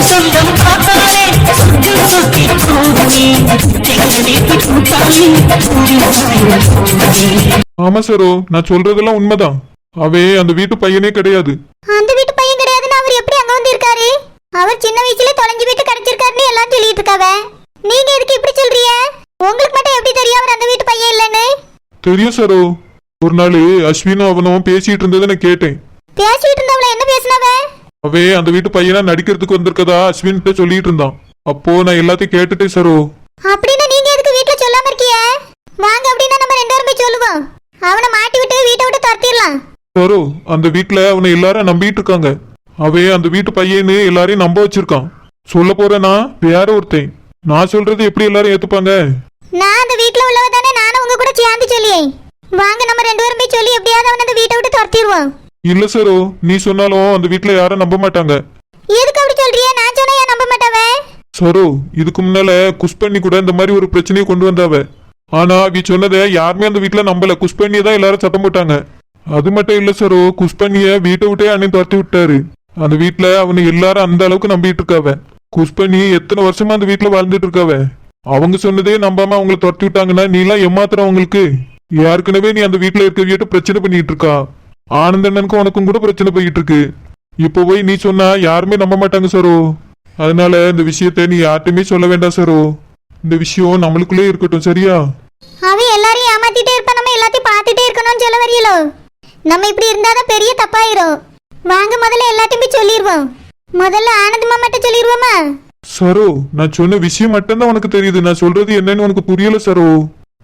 சொந்தம் பார்த்தாலே சொந்தம் சொத்தி போதுமே நீட்டி கூட்டாளி ஆமா சரோ, நான் சொல்றதெல்லாம் உண்மைதான். அவே அந்த வீட்டு பையனே கிடையாது. அந்த வீட்டு பையன் கிடையாதுன்னு அவர் எப்படி அங்க வந்து இருக்காரு? அவர் சின்ன வயசுல தொலைஞ்சு போயிட்டு கிடைச்சிருக்காருன்னு எல்லாம் சொல்லிட்டு இருக்காவ. நீங்க எதுக்கு இப்படி சொல்றீங்க? உங்களுக்கு மட்டும் எப்படி தெரியும் அவர் அந்த வீட்டு பையன் இல்லைன்னு? தெரியும் சரோ, ஒரு நாள் அஸ்வினும் அவனும் பேசிட்டு இருந்ததை நான் கேட்டேன். பேசிட்டு இருந்தவள என்ன பேசினவ? அவே அந்த வீட்டு பையனா நடிக்கிறதுக்கு வந்திருக்கதா அஸ்வின் கிட்ட சொல்லிட்டு இருந்தான். அப்போ நான் எல்லாத்தையும் கேட்டுட்டேன் சரோ. அப்படின்னா நீங்க எதுக்கு வீட்டுல சொல்லாம இருக்கீங்க? வாங்க அப்படின்னா நம்ம ரெண்டு பேரும் போய் சொல்லுவோம். அவனை மாட்டி விட்டு வீட்டை விட்டு துரத்திடலாம். சரோ, அந்த வீட்டுல அவனை எல்லாரும் நம்பிட்டு இருக்காங்க. அவே அந்த வீட்டு பையன்னு எல்லாரையும் நம்ப வச்சிருக்கான். சொல்ல போறேன்னா வேற ஒருத்தன். நான் சொல்றது எப்படி எல்லாரும் ஏத்துப்பாங்க? நான் அந்த வீட்டுல உள்ளவ தானே, நானும் உங்க கூட சேர்ந்து சொல்லியே. வாங்க நம்ம ரெண்டு பேரும் போய் சொல்லி எப்படியாவது அவனை அந்த வீட்டை விட்டு துரத்திடுவோம். இல்ல சரோ, நீ சொன்னாலும் அந்த வீட்டுல யாரும் நம்ப மாட்டாங்க. எதுக்கு அப்படி சொல்றியே? நான் சொன்னா ஏன் நம்ப மாட்டாவ? சரோ, இதுக்கு முன்னால குஷ்பண்ணி கூட இந்த மாதிரி ஒரு பிரச்சனையை கொண்டு வந்தாவ. ஆனா அவ சொன்னதை யாருமே அந்த வீட்டுல நம்பல. குஷ்பண்ணியை தான் எல்லாரும் சத்தம் போட்டாங்க. அது மட்டும் இல்ல சரோ, குஷ்பண்ணிய வீட்டை விட்டே அண்ணன் துரத்தி விட்டாரு. அந்த வீட்டுல அவனை எல்லாரும் அந்த அளவுக்கு நம்பிட்டு இருக்காவ. குஷ்பண்ணி எத்தனை வருஷமா அந்த வீட்டுல வாழ்ந்துட்டு இருக்காவ. அவங்க சொன்னதே நம்பாம அவங்களை துரத்தி விட்டாங்கன்னா நீ எல்லாம் ஏமாத்துற அவங்களுக்கு. ஏற்கனவே நீ அந்த வீட்டுல இருக்க வீட்டை பிரச்சனை பண்ணிட்டு இருக்கா. ஆனந்தண்ணனுக்கும் உனக்கும் கூட பிரச்சனை போயிட்டு இருக்கு. இப்போ போய் நீ சொன்னா யாருமே நம்ப மாட்டாங்க சரோ. அதனால இந்த விஷயத்த நீ யார்ட்டுமே சொல்ல வேண்டாம் சரோ. இந்த விஷயம் நம்மளுக்குள்ளே இருக்கட்டும், சரியா? அவன் எல்லாரையும் ஏமாத்திட்டே இருப்பான், நம்ம எல்லாத்தையும் பார்த்துட்டே இருக்கணும்னு சொல்ல வரீங்களோ? நம்ம இப்படி இருந்தாதான் பெரிய தப்பாயிரும். வாங்க முதல்ல எல்லாத்தையும் போய் சொல்லிடுவோம். முதல்ல ஆனந்த் மாமாட்ட சொல்லிடுவோமா? சரோ, நான் சொன்ன விஷயம் மட்டும்தான் உனக்கு தெரியுது. நான் சொல்றது என்னன்னு உனக்கு புரியல சரோ.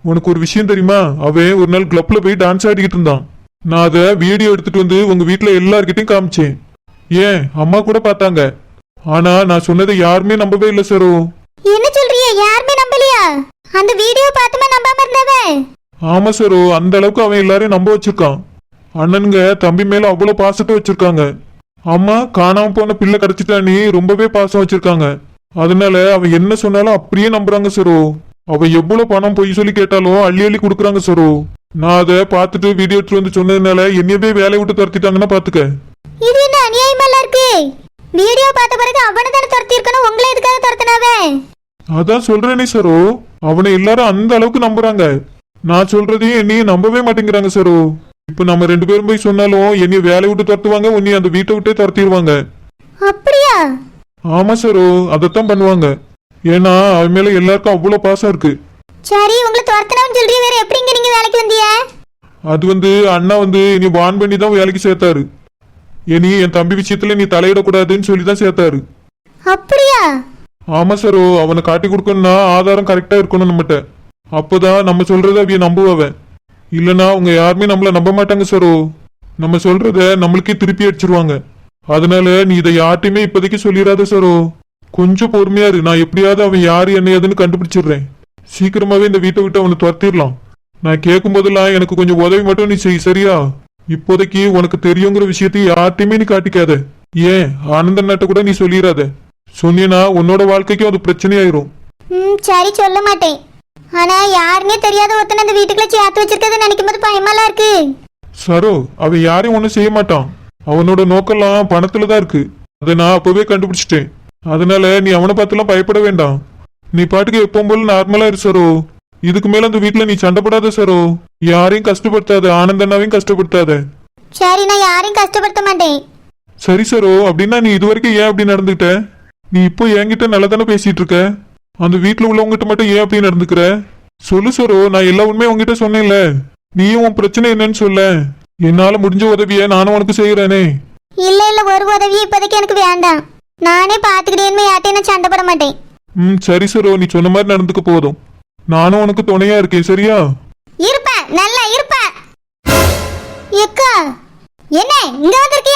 உனக்கு ஒரு விஷயம் தெரியுமா? அவன் ஒரு நாள் கிளப்ல போய் டான்ஸ் ஆடிக்கிட்டு இருந்தான். நான் அதை வீடியோ எடுத்துட்டு வந்து உங்க வீட்டுல எல்லார்கிட்டையும் காமிச்சேன். ஏன் அம்மா கூட பார்த்தாங்க. ஆனா நான் சொன்னதை யாருமே நம்பவே இல்லை சரோ. என்ன சொல்றிய? யாருமே நம்பலையா? அந்த வீடியோ பார்த்துமா நம்பாம இருந்தவ? ஆமா சரோ, அந்த அளவுக்கு அவன் எல்லாரையும் நம்ப வச்சிருக்கான். அண்ணனுங்க தம்பி மேல அவ்வளவு பாசத்தை வச்சிருக்காங்க. அம்மா காணாம போன பிள்ளை கிடைச்சிட்டான்னு ரொம்பவே பாசம் வச்சிருக்காங்க. அதனால அவன் என்ன சொன்னாலும் அப்படியே நம்புறாங்க சரோ. அவ எவ்வளவு பணம் பொய் சொல்லி கேட்டாலும் அள்ளி அள்ளி கொடுக்குறாங்க சரோ. நான் அதை பார்த்துட்டு வீடியோ எடுத்து வந்து சொன்னதுனால என்னையவே வேலையை விட்டு துரத்திட்டாங்கன்னா பாத்துக்க. இது என்ன அநியாயமா இருக்கு? வீடியோ பார்த்த பிறகு அவனை தானே துரத்தி இருக்கணும், உங்களை எதுக்காக துரத்தினாவே? அதான் சொல்றேனே சரோ, அவனை எல்லாரும் அந்த அளவுக்கு நம்புறாங்க. நான் சொல்றதையும் என்னையும் நம்பவே மாட்டேங்கிறாங்க சரோ. இப்ப நம்ம ரெண்டு பேரும் போய் சொன்னாலும் என்னைய வேலையை விட்டு துரத்துவாங்க, உன்னைய அந்த வீட்டை விட்டே துரத்திடுவாங்க. அப்படியா? ஆமா சரோ, அதைத்தான் பண்ணுவாங்க. ஏன்னா அவன் மேல எல்லாருக்கும் அவ்வளவு பாசம் இருக்கு. சரி, உங்களை துரத்தினவன்னு சொல்றிய, வேற எப்படிங்க நீங்க வேலைக்கு வந்தீங்க? அது அண்ணா இனி வான் பண்ணி தான் வேலைக்கு சேர்த்தாரு. இனி என் தம்பி விஷயத்துல நீ தலையிடக்கூடாதுன்னு சொல்லி தான் சேர்த்தாரு. அப்படியா? ஆமா சரோ, அவனை காட்டி கொடுக்கணும்னா ஆதாரம் கரெக்டா இருக்கணும் நம்மகிட்ட. அப்போதான் நம்ம சொல்றத அவைய நம்புவவன். இல்லனா அவங்க யாருமே நம்மள நம்ப மாட்டாங்க சரோ. நம்ம சொல்றத நம்மளுக்கே திருப்பி அடிச்சிருவாங்க. அதனால நீ இதை யார்ட்டையுமே இப்போதைக்கு சொல்லிடாத சரோ. கொஞ்சம் பொறுமையா இரு. நான் எப்படியாவது அவன் யாரு என்ன ஏதுன்னு கண்டுபிடிச்சிடுறேன். சீக்கிரமாவே இந்த வீட்டை விட்டு அவனை துரத்திடலாம். நான் கேட்கும் போதெல்லாம் எனக்கு கொஞ்சம் உதவி மட்டும் நீ செய், சரியா? இப்போதைக்கு உனக்கு தெரியுங்கிற விஷயத்தையும் யார்ட்டையுமே நீ காட்டிக்காத. ஏன் ஆனந்தண்ணாட்ட கூட நீ சொல்லிடாத. சொன்னீனா உன்னோட வாழ்க்கைக்கும் அது பிரச்சனையாயிரும். சரி, சொல்ல மாட்டேன். ஆனா யாருன்னே தெரியாத ஒருத்தனை அந்த வீட்டுக்குள்ள சேர்த்து வச்சிருக்கதை நினைக்கும் போது பயமாலாம் இருக்கு. சரோ, அவன் யாரையும் ஒன்னும் செய்ய மாட்டான். அவனோட நோக்கெல்லாம் பணத்துலதான் இருக்கு. அதை நான் அப்பவே கண்டுபிடிச்சிட்டேன். அதனால நீ அவனை பார்த்துலாம் பயப்பட வேண்டாம். நீ பாட்டுக்கு எப்பவும் போல நார்மலா இரு சரோ. இதுக்கு மேல அந்த வீட்டுல நீ சண்டைப்படாத சரோ. யாரையும் கஷ்டப்படுத்தாத, ஆனந்தண்ணாவையும் கஷ்டப்படுத்தாத. சரி, நான் யாரையும் கஷ்டப்படுத்த மாட்டேன். சரி சரோ, அப்படின்னா நீ இதுவரைக்கும் ஏன் அப்படி நடந்துகிட்ட? நீ இப்போ என்கிட்ட நல்லா தானே பேசிட்டு இருக்க. அந்த வீட்டுல உள்ளவங்ககிட்ட மட்டும் ஏன் அப்படி நடந்துக்கிற? சொல்லு சரோ, நான் எல்லா உண்மையும் உங்ககிட்ட சொன்னேன்ல. நீயும் உன் பிரச்சனை என்னன்னு சொல்ல. என்னால முடிஞ்ச உதவிய நானும் உனக்கு செய்யறேனே. இல்ல இல்ல, ஒரு உதவி இப்போதைக்கு எனக்கு வேண்டாம். நானே பாத்துக்கிட்டே யார்ட்டையும் நான் சண்டை போட மாட்டேன். சரி சரோ, நீ சொன்ன மாதிரி நடந்துக்க போதும். நானும் உனக்கு துணையா இருக்கேன், சரியா? இருப்பேன், நல்லா இருப்பேன். எக்கா, என்ன இங்க வந்திருக்கீ?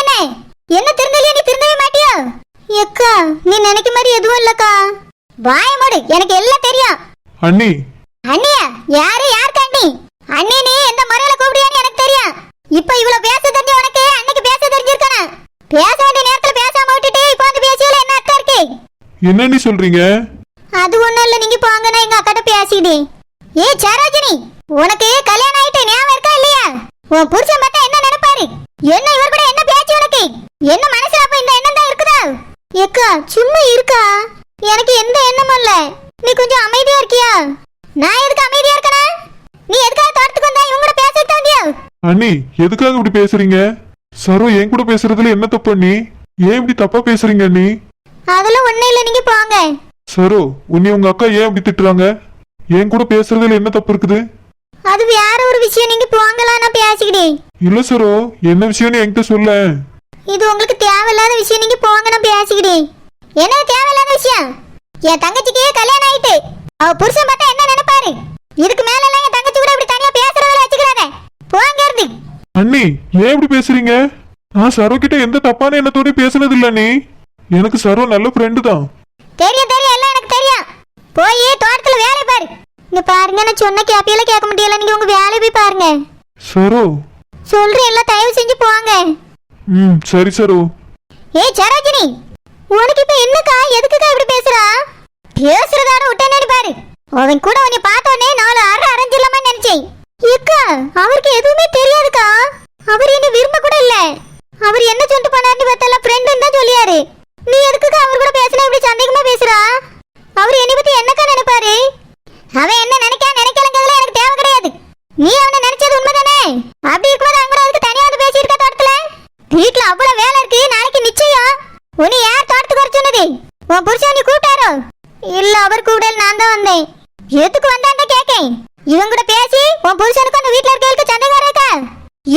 என்ன திருந்தலையா? நீ திருந்தவே மாட்டியா? எக்கா, நீ நினைக்க மாதிரி எதுவும் இல்லக்கா. வாய மூடு, எனக்கு எல்லாம் தெரியும். அண்ணி. அண்ணியா? யாரு? யாருக்கு அண்ணி? அண்ணி நீ எந்த முறையில கூப்பிடுவியான்னு எனக்கு தெரியும். இப்ப இவ்வளவு பேச தெரிஞ்ச உனக்கு அன்னைக்கு பேச தெரிஞ்சிருக்கணும். பேச வேண்டிய நேரத்துல பேசாம விட்டுட்டு இப்ப வந்து பேசியல என்ன அர்த்தம் இருக்கு? என்னன்னு சொல்றீங்க? அது ஒண்ணும் இல்ல, நீங்க போங்க, நான் எங்க அக்காட்ட பேசிடு. ஏ சரோஜினி, உனக்கு கல்யாணம் ஆயிட்டு ஞாபகம் இருக்கா இல்லையா? உன் புருஷன் பார்த்தா என்ன நினைப்பாரு? என்ன இவர் கூட என்ன பேச்சு உனக்கு? என்ன மனசுல அப்ப இந்த எண்ணம் தான் இருக்குதா? ஏக்கா சும்மா இருக்கா, எனக்கு எந்த எண்ணமும் இல்ல. நீ கொஞ்சம் அமைதியா இருக்கியா? நான் எதுக்கு அமைதியா இருக்கனா? நீ எதுக்காக தோட்டத்துக்கு வந்தா இவங்க கூட பேசிட்டு வந்தியா? அண்ணி எதுக்காக இப்படி பேசுறீங்க? சரோ என் கூட பேசுறதுல என்ன தப்பு அண்ணி? ஏன் இப்படி தப்பா பேசுறீங்க அண்ணி? அதெல்லாம் ஒண்ணு இல்ல, நீங்க போங்க. சரோ உன்னை உங்க அக்கா ஏன் அப்படி திட்டுறாங்க? என் கூட பேசுறதுல என்ன தப்பு இருக்குது? அது வேற ஒரு விஷயம், நீங்க போங்களா, நான் பேசிக்கிட்டேன். இல்ல சரோ, என்ன விஷயம்னு என்கிட்ட சொல்ல. இது உங்களுக்கு தேவையில்லாத விஷயம், நீங்க போங்க, நான் பேசிக்கிட்டேன். என்ன தேவையில்லாத விஷயம்? என் தங்கச்சிக்கு கல்யாணம் ஆயிட்டு அவ புருஷன் பார்த்தா என்ன நினைப்பாரு? இதுக்கு மேல எல்லாம் என் தங்கச்சி கூட இப்படி தனியா பேசுறதுல வச்சுக்கிறாங்க. போங்க இருந்து. அண்ணி ஏன் இப்படி பேசுறீங்க? நான் சரோ கிட்ட எந்த தப்பான எண்ணத்தோட பேசுனது இல்ல அண்ணி. எனக்கு சரோ நல்ல ஃப்ரெண்டு தான். தெரியும் தெரியும், எல்லாம் எனக்கு தெரியும். போய் தோட்டத்துல வேலை பாரு. இங்க பாருங்க, நான் சொன்ன கேப்பியல கேட்க முடியல, நீங்க உங்க வேலையை போய் பாருங்க. சரோ சொல்றேன், எல்லாம் தயவு செஞ்சு போங்க. சரி சரோ. ஏய் சரோஜினி, உனக்கு இப்ப என்னக்கா, எதுக்குக்கா இப்படி பேசுறா? பேசுறதாட விட்டேன்னு பாரு. அவன் கூட உன்னை பார்த்த உடனே நாலு அரைஞ்சிடலாமா நினைச்சேன். ஏக்கா அவருக்கு எதுவுமே தெரியாதுக்கா, அவர் என்ன விரும்ப கூட இல்ல. அவர் என்ன சொல்லிட்டு போனாருன்னு பார்த்தா ஃப்ரெண்டுன்னு தான் சொல்லியாரு. நீ எதுக்குக்கா அவர் கூட பேசினா இப்படி சந்தேகமா பேசுறா? அவர் என்னை பத்தி என்னக்கா நினைப்பாரு? அவன் என்ன நினைக்கலங்கிறதுல எனக்கு தேவை கிடையாது. நீ அவனை நினைச்சது உண்மைதானே? அப்படி இருக்கும்போது அவங்க அதுக்கு தனியா வந்து பேசியிருக்கா தோட்டத்துல? வீட்டுல அவ்வளவு வேலை இருக்கு, நாளைக்கு நிச்சயம். உன்னை யார் தோட்டத்துக்கு வர சொன்னது? உன் புருஷன் நீ கூப்பிட்டாரோ? இல்ல, அவர் கூப்பிடல, நான் தான் வந்தேன். எதுக்கு வந்தான்னு கேக்கேன். இவங்க கூட பேசி உன் புருஷனுக்கு அந்த வீட்டுல இருக்க சந்தேகம் இருக்கா?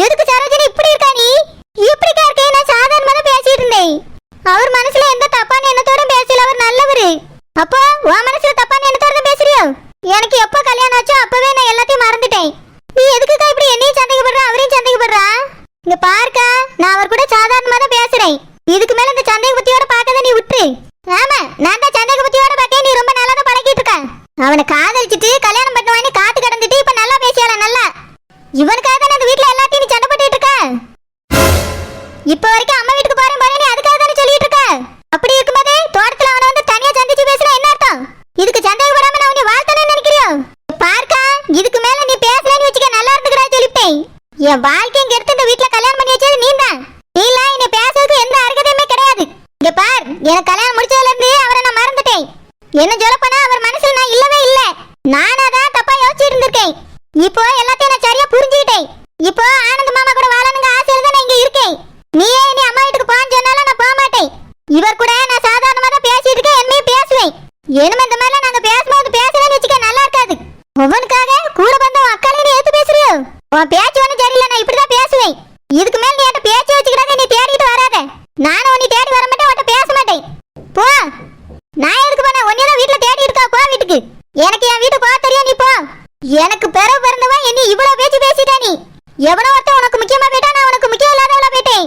எதுக்கு சரோஜினி இப்படி இருக்கா? நீ இப்படிக்கா இருக்கே? நான் சாதாரணமா தான் பேசிட்டு இருந்தேன். அவர் மனசுல எந்த தப்பான எண்ணத்தோட பேசல, அவர் நல்லவரு. அப்போ உன் மனசுல தப்பான எண்ணத்தோட பேசுறியோ? எனக்கு எப்ப கல்யாணம் ஆச்சோ அப்பவே நான் எல்லாத்தையும் மறந்துட்டேன். நீ எதுக்குக்கா இப்படி என்னையும் சந்தேகப்படுற அவரையும் சந்தேகப்படுறா? இங்க பாருக்கா, நான் அவர் கூட சாதாரணமா தான் பேசுறேன். இதுக்கு மேல இந்த சந்தேக புத்தியோட பார்க்கத நீ விட்டுரு. ஆமா, நான் தான் சந்தேக புத்தியோட பார்க்க நீ ரொம்ப நல்லா தான் பழகிட்டு இருக்க. அவனை காதலிச்சிட்டு கல்யாணம் பண்ணுவான்னு காத்து கடந்துட்டு இப்ப நல்லா பேசியால நல்லா. இவனுக்காக தானே அந்த வீட்டுல எல்லாத்தையும் நீ சண்டை போட்டுட்டு இருக்க. இப்ப வரைக்கும் அம்மா வீட்டுக்கு போறேன் போறேன் நீ அதுக்காக தானே சொல்லிட்டு இருக்க. அப்படி இருக்கும்போது தோட்டத்துல அவனை வந்து தனியா சந்திச்சு பேசுனா என்ன அர்த்தம்? இதுக்கு சந்தேகப்படாம நான் உன்னை வாழ்த்தணும்னு நினைக்கிறியோ? பார்க்கா, இதுக்கு மேல நீ பேசலன்னு வச்சுக்க, நல்லா இருந்துக்கிறா சொல்லிட்டேன். என் வாழ்க்கையும் கெடுத்து இந்த வீட்டுல கல்யாணம் பண்ணி வச்சது நீ தான். நீலாம் என்னை பேசுறதுக்கு எந்த அருகதையுமே கிடையாது. இங்க பார், எனக்கு கல்யாணம் முடிச்சதுல இருந்து அவரை நான் மறந்துட்டேன். என்ன சொல்ல போனா அவர் மனசுல நான் இல்லவே இல்ல. நானா தான் தப்பா யோசிச்சுட்டு இருந்திருக்கேன். இப்போ எல்லாத்தையும் நான் சரியா புரிஞ்சுக்கிட்டேன். இப்போ ஆனந்த மாமா கூட வாழணுங்க ஆசையில தான் நான் இங்க இருக்கேன். நீயே நீ அம்மா வீட்டுக்கு போன்னு சொன்னாலும் நான் போக மாட்டேன். இவர் கூட நான் சாதாரணமா தான் பேசிட்டு இருக்கேன், என்னையும் பேசுவேன். இனிமே இந்த மாதிரிலாம் நாங்க பேசும்போது பேசுறேன்னு வச்சுக்க, நல்லா இருக்காது. ஒவ்வொன்றுக்காக கூட வந்த உன் அக்காலே நீ எடுத்து பேசுறியோ? உன் பேச்சு ஒன்றும் சரியில்லை, நான் இப்படிதான் பேசுவேன். இதுக்கு மேல நீ என்கிட்ட பேச்சு வச்சுக்கிட்டாங்க, நீ தேடிட்டு வராத. நானும் உன்னை தேடி வர மாட்டேன், உன்கிட்ட பேச மாட்டேன். போ. நான் எதுக்கு போன? உன்னையதான் வீட்டுல தேடி இருக்கா, போ வீட்டுக்கு. எனக்கு என் வீட்டு போக தெரியும், நீ போ. எனக்கு பிறகு பிறந்தவன் என்ன இவ்வளவு பேச்சு பேசிட்டா? நீ எவனோ ஒருத்தன் உனக்கு முக்கியமா போயிட்டா, நான் உனக்கு முக்கியம் இல்லாதவளா போயிட்டேன்.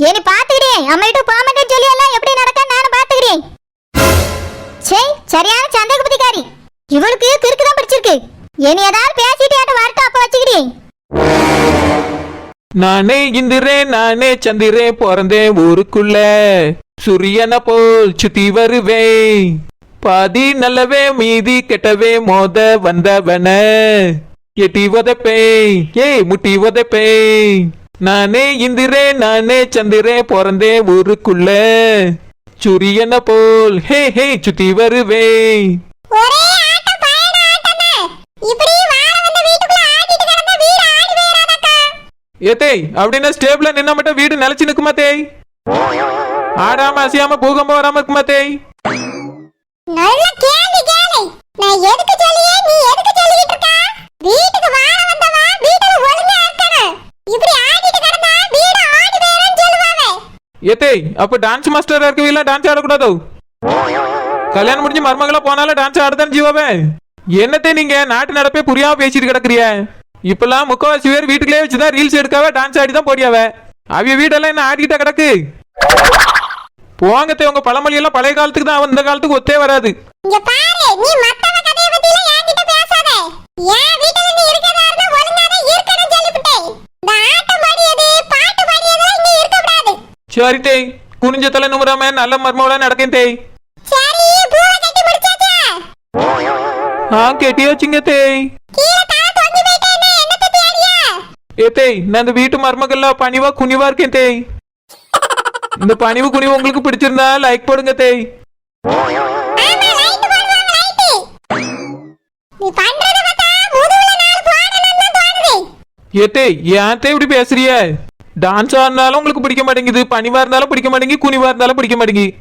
ஏனி பாத்துக்கிறேன், அம்மா வீட்டுக்கு போக மாட்டேன்னு சொல்லி எல்லாம் எப்படி நடக்க நானும் பாத்துக்கிறேன். சரி, சரியான சந்தேக புத்திக்காரி. இவளுக்கு கிறுக்கு தான் பிடிச்சிருக்கு. இனி ஏதாவது பேசிட்டு என்கிட்ட வரட்டும், அப்ப வச்சுக்கிட்டேன். நானே இந்திரன் நானே சந்திரன் பிறந்தேன் ஊருக்குள்ள, சூரியனை போல் சுத்தி வருவேன். பாதி நல்லவே மீதி கெட்டவே மோத வந்தவன எட்டி உதப்பேன், முட்டி உதப்பேன். நானே இந்திரன் நானே சந்திரன் பிறந்தேன் ஊருக்குள்ள, சூரியனை போல் சுத்தி வருவேன். ஒரே ஆட்டம் பயண ஆட்டமே. இப்படி வார வந்து வீட்டுக்குள்ள ஆடிட்டு கிடந்தா வீடு ஆடி போயிராதக்கா. ஏத்தேய் அப்படின்னா ஸ்டேபிளா நின்னா மட்டும் வீடு நிலைச்சு நிக்குமா தேய்? ஆடாம அசையாம பூகம்பம் வராம இருக்குமா தேய்? நல்ல கேள்வி கேளு. நான் எதுக்கு சொல்லியே, நீ எதுக்கு சொல்லிட்டு இருக்க? வீட்டுக்கு வார வந்தவா வீட்டுல ஒழுங்கா இருக்கணும். இப்படி ஆடிட்டு கிடந்தா வீடு ஆடி போயிரும் சொல்லுவாங்க. ஏத்தேய் அப்ப டான்ஸ் மாஸ்டரா இருக்கவில்ல, டான்ஸ் ஆடக்கூடாதோ? கல்யாணம் முடிஞ்சு மருமகளா போனாலும் டான்ஸ் ஆடுதான் ஜீவாவே. என்னத்தே நீங்க நாட்டு நடப்பே புரியாம பேசிட்டு கிடக்குறிய? இப்பெல்லாம் முக்கவாசி பேர் வீட்டுக்குள்ளே வச்சுதான் ரீல்ஸ் எடுக்காவ, டான்ஸ் ஆடி தான் போடியாவ. அவிய வீடெல்லாம் என்ன ஆடிக்கிட்ட கிடக்கு? போங்கத்தே, உங்க பழமொழி எல்லாம் பழைய காலத்துக்கு தான், இந்த காலத்துக்கு ஒத்தே வராது. இங்க பாரு, நீ மத்தவ கதைய பத்தி எல்லாம் என்கிட்ட பேசாத. என் வீட்டுல நீ இருக்கதா இருந்தா ஒழுங்காவே இருக்கணும் சொல்லிவிட்டேன். இந்த ஆட்டம் பாடியது பாட்டு பாடியதெல்லாம் இங்க இருக்க கூடாது. சரி தேய், குனிஞ்ச தலை நுமராம நல்ல மர்மவளா நடக்கேன் தேய். சரி, பூவை கட்டி முடிச்சாச்சா? கெட்டி வச்சுங்க தேய். கீழ தலை தொங்கி போயிட்டேனே, என்னத்த தேடியா? ஏ தேய், நான் இந்த வீட்டு மருமகள்ல பணிவா குனிவா இருக்கேன் தேய். இந்த பணிவு குனிவு உங்களுக்கு பிடிச்சிருந்தா லைக் போடுங்க தேய். ஆமா லைட் போடுவாங்க லைட். நீ பண்றத பார்த்தா முதுகுல நாலு போடணும்னு தோணுது. ஏத்தே ஏன் தே இப்படி பேசுறிய? டான்ஸ் ஆடினாலும் உங்களுக்கு பிடிக்க மாட்டேங்குது, பணிவா இருந்தாலும் பிடிக்க மாட்டேங்குது, குனிவா இருந்தாலும் பிடிக்க மாட்டேங்குது.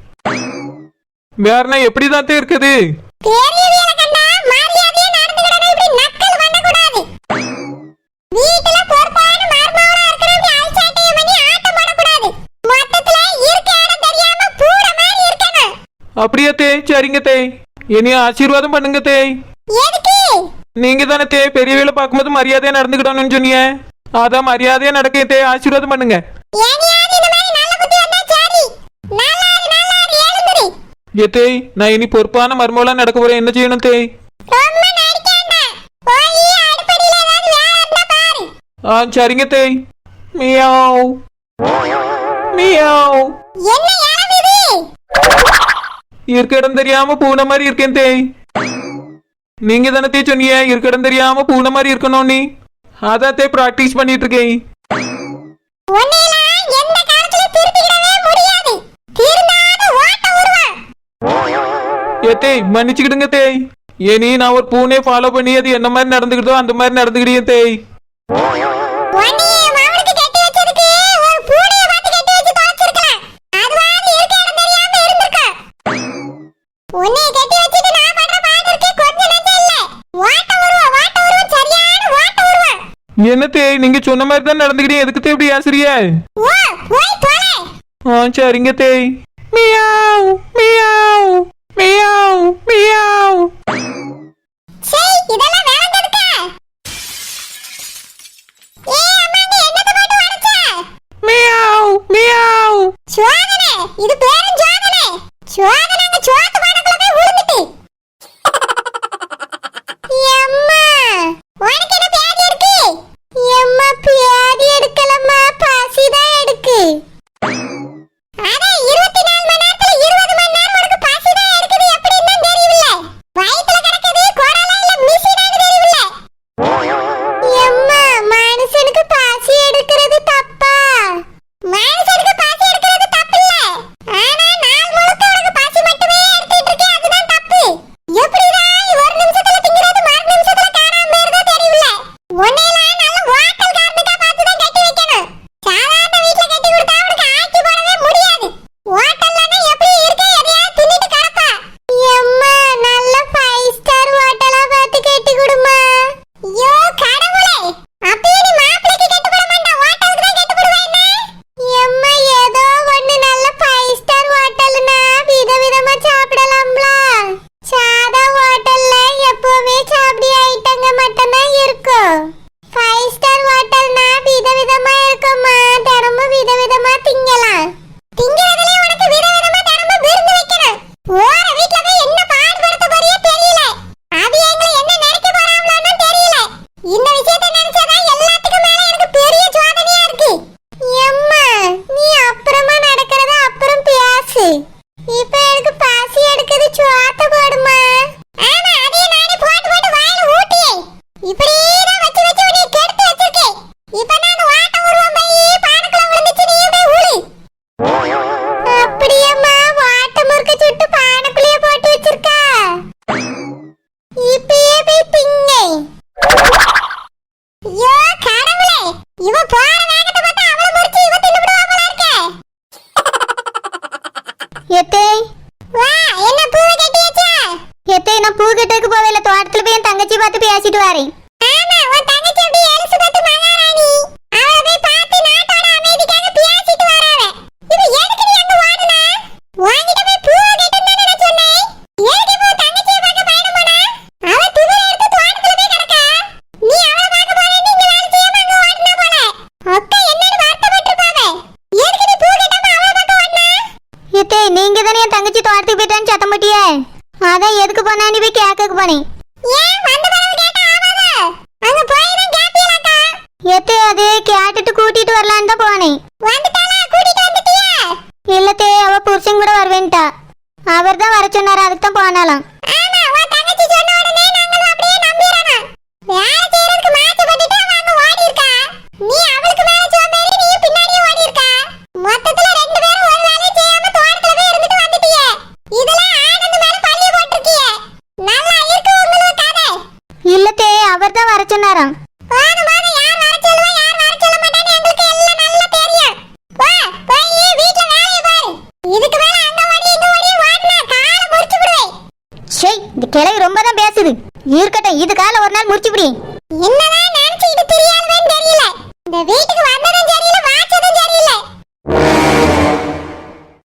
வேறனா எப்படிதான் தே இருக்குது? பெரியவியல கண்டா மரியாதையா நடந்துக்கணும், இப்படி நக்கல் பண்ண கூடாது. வீட்டுல பொறுப்பான மர்மவரா இருக்கணும், இப்படி அல்சாட்டைய பண்ணி ஆட்டம் போட கூடாது. மொத்தத்துல இருக்க இடம் தெரியாம பூட மாதிரி இருக்கணும். அப்படியா தே? சரிங்க தே, என்னைய ஆசீர்வாதம் பண்ணுங்க தே. எதுக்கு? நீங்க தானே தே பெரிய வேலை பார்க்கும்போது மரியாதையா நடந்துக்கிடணும்னு சொன்னீங்க, அதான் மரியாதையா நடக்க தே, ஆசீர்வாதம் பண்ணுங்க. ஏனியாவது இந்த மாதிரி நல்ல புத்தி வந்தா சரி. நல்லாரு எழுந்துரு. ஏத்தே நான் இனி பொறுப்பான மர்மவெல்லாம் நடக்க போறேன், என்ன செய்யணும் தே? ரொம்ப நடிக்காம போய் அடுப்படியில ஏதாவது வேலை இருந்தா பாரு. சரிங்க தே. மியாவ் மியாவ். என்ன இளவுது? இருக்க இடம் தெரியாம பூனை மாதிரி இருக்கேன் தே. நீங்க தானே தே சொன்னீங்க இருக்க இடம் தெரியாம பூனை மாதிரி இருக்கணும், நீ அதான் தே பிராக்டிஸ் பண்ணிட்டு இருக்கேன். உன்னையெல்லாம் எந்த காலத்துல திருத்திக்கிடவே முடியாது. திருந்தாத ஓட்ட உருவம். ஏத்தே மன்னிச்சுக்கிடுங்க தே, ஏனி நான் ஒரு பூனை ஃபாலோ பண்ணி அது என்ன மாதிரி நடந்துக்கிட்டோ அந்த மாதிரி நடந்துக்கிட்டே தே. உன்னைய மாவனுக்கு கட்டி வச்சதுக்கு ஒரு பூனைய பார்த்து கட்டி வச்சு தொலைச்சிருக்கலாம். அதுவாது இருக்க இடம் தெரியாம இருந்திருக்க. உன்னைய கட்டி வச்சுட்டு நான் பண்ற பாத்திருக்கே கொஞ்சம் நெஞ்சம் இல்ல. ஓட்ட உருவம் சரியான ஓட்ட உருவம். என்ன தே நீங்க சொன்ன மாதிரி தான் நடந்துக்கிட்டே, எதுக்கு தே இப்படி ஆசிரிய? ஓ போய் தொலை. சரிங்க தே. மியாவ் மியாவ் மியாவ் மியாவ். சரி இதெல்லாம் வேண்டதுக்கா? அம்மாங்க என்னத்த போட்டு வரைச்ச? Meow meow. சோதனை, இது பேரும் சோதனை. சோதனைங்க சோத்து பானைக்குள்ள போய் விழுந்துட்டு. எம்மா உனக்கு என்ன பேதி இருக்கு? எம்மா பேதி எடுக்கலம்மா, பசிதான் எடுக்கு. அட 24 மணி நேரத்துல 20 மணி நேரம் உனக்கு பசிதான் எடுக்குது, எப்படின்னு தெரியல. வயித்துல கிடக்குது குடலா இல்ல மிஷினான்னு தெரியல. எம்மா மனுஷனுக்கு பசி எடுக்கிறது தப்பா? மனுஷனுக்கு பசி எடுக்கிறது தப்பு இல்ல. ஆனா நாள் முழுக்க உனக்கு பசி மட்டுமே எடுத்துட்டு இருக்கே, அதுதான் தப்பு. எப்படிதான் ஒரு நிமிஷத்துல திங்கிறது மறு நிமிஷத்துல காணாம போயிருதோ தெரியல. உன்னையெல்லாம் நல்ல ஹோட்டல் காரனுக்கா பார்த்து தான் கட்டி வைக்கணும். சாதாரண வீட்டுல கட்டி கொடுத்தா உனக்கு ஆக்கி போடவே முடியாது. ஹோட்டல்லனா எப்படி இருக்க எதையாவது தின்னுட்டு கிடப்பா. எம்மா நல்ல 5 ஸ்டார் ஹோட்டலா பார்த்து கட்டி கொடுமா. ஐயோ கடவுளே, அப்படியே நீ மாப்பிளைக்கு கட்டி போட மாட்டா, ஹோட்டலுக்கு தான் கட்டி போடுவேன்னா? எம்மா ஏதோ ஒண்ணு நல்ல 5 ஸ்டார் ஹோட்டல்னா விதவிதமா சாப்பிடலாம்ல. சாதா ஹோட்டல்ல எப்பவுமே சாப்பிடி ஐட்டங்க மட்டும்தான் இருக்கும். 5 ஸ்டார் ஹோட்டல்னா விதவிதமா இருக்குமா, தினமும் விதவிதமா திங்கலாம். திங்கிறதுலயே உனக்கு விதவிதமா தினமும் விருந்து வைக்கணும். போற வீட்ல போய் என்ன பாடுபடுத்த போறியோ தெரியல. அது எங்களை என்ன நினைக்க போறாங்களோன்னு தெரியல. இந்த விஷயத்தை நினைச்சாதான் எல்லாத்துக்கும் மேல எனக்கு பெரிய சோதனையா இருக்கு. எம்மா நீ அப்புறமா நடக்கிறத அப்புறம் பேசு. இப்ப எனக்கு பசி எடுக்குது, சோத்த போடுமா. ஆமா அதையும் நானே போட்டு போட்டு வாயில ஊட்டியே. இப்படிதான் வச்சு வச்சு உன்னை கெடுத்து வச்சிருக்கேன். இப்ப நான் ஓட்ட உருவம் போய் பானைக்குள்ள விழுந்துச்சு, நீயும் போய் ஊழி. அப்படியேம்மா வாட்ட முறுக்க சுட்டு பானைக்குள்ளேயே போட்டு வச்சிருக்கா. இப்பயே போய் திங்க. ஐயோ கடவுளே, இவ போற வேகத்தை பார்த்தா அவள முறிச்சு இவ தின்னுடுவா போல இருக்கே. எத்தே வா, என்ன பூவை கட்டியாச்சா? எத்தே நான் பூ கட்டக்கு போவேல, தோட்டத்துல போய் என் தங்கச்சி பார்த்து பேசிட்டு வரேன். ஆமா உன் தங்கச்சி அப்படியே எலிசபெத் மகாராணி, அவளை போய் பார்த்து நாட்டோட அமைதிக்காக பேசிட்டு வராவே. இது எதுக்கு நீ அங்க ஓடுனா? வாங்கிட்டு போய் பூவை கட்டணும் தானே நான் சொன்னேன். எதுக்கு இப்போ தங்கச்சியை பார்க்க பயணம் போனா? அவ துணியை எடுத்து தோட்டத்துல போய் கிடக்கா. நீ அவளை பார்க்க போறேன்னு இங்க வேலை செய்யாம அங்க ஓடுனா போல. அக்கா என்னன்னு வருத்தப்பட்டிருப்பாவே. எதுக்கு நீ பூ கட்டாம அவளை பார்க்க ஓடுனா? எத்தே நீங்க தானே என் தங்கச்சி தோட்டத்துக்கு போயிட்டான்னு சத்தம் போட்டியே, அதான் எதுக்கு போனான்னு போய் கேட்க போனேன். ஏன் வந்த பிறகு கேட்டா ஆவாதா? அங்க போய் தான் கேப்பியலாக்கா. எத்தே அது கேட்டுட்டு கூட்டிட்டு வரலான்னு தான் போனேன். வந்துட்டாளா? கூட்டிட்டு வந்துட்டியா? இல்லத்தே அவ புருஷன் கூட வருவேன்ட்டா. அவர் தான் வர சொன்னாரு, அதுக்கு தான் போனாலாம். ஆமா உன் தங்கச்சி சொன்ன உடனே நாங்களும் அப்படியே நம்பிறோம். வேலை செய்யறதுக்கு மாச்சப்பட்டுட்டு அவ அங்க ஓடி இருக்கா. நீ அவளுக்கு மேல சோம்பேறி, நீ பின்னாடியே ஓடி இருக்கா. மொத்தத்துல ரெண்டு பேரும் ஒரு சொன்னாராம். போதும் போதும், யார் வர சொல்லுவா யார் வர சொல்ல மாட்டான்னு எங்களுக்கு எல்லாம் நல்லா தெரியும். வா போய் வீட்ல வேலைய பாரு. இதுக்கு மேல அங்க ஓடி இங்க ஓடி ஓடுனா காலை முறிச்சு விடுவே. ஷேய், இந்த கிழவி ரொம்ப தான் பேசுது. இருக்கட்டும், இது காலை ஒரு நாள் முறிச்சு விடு. என்ன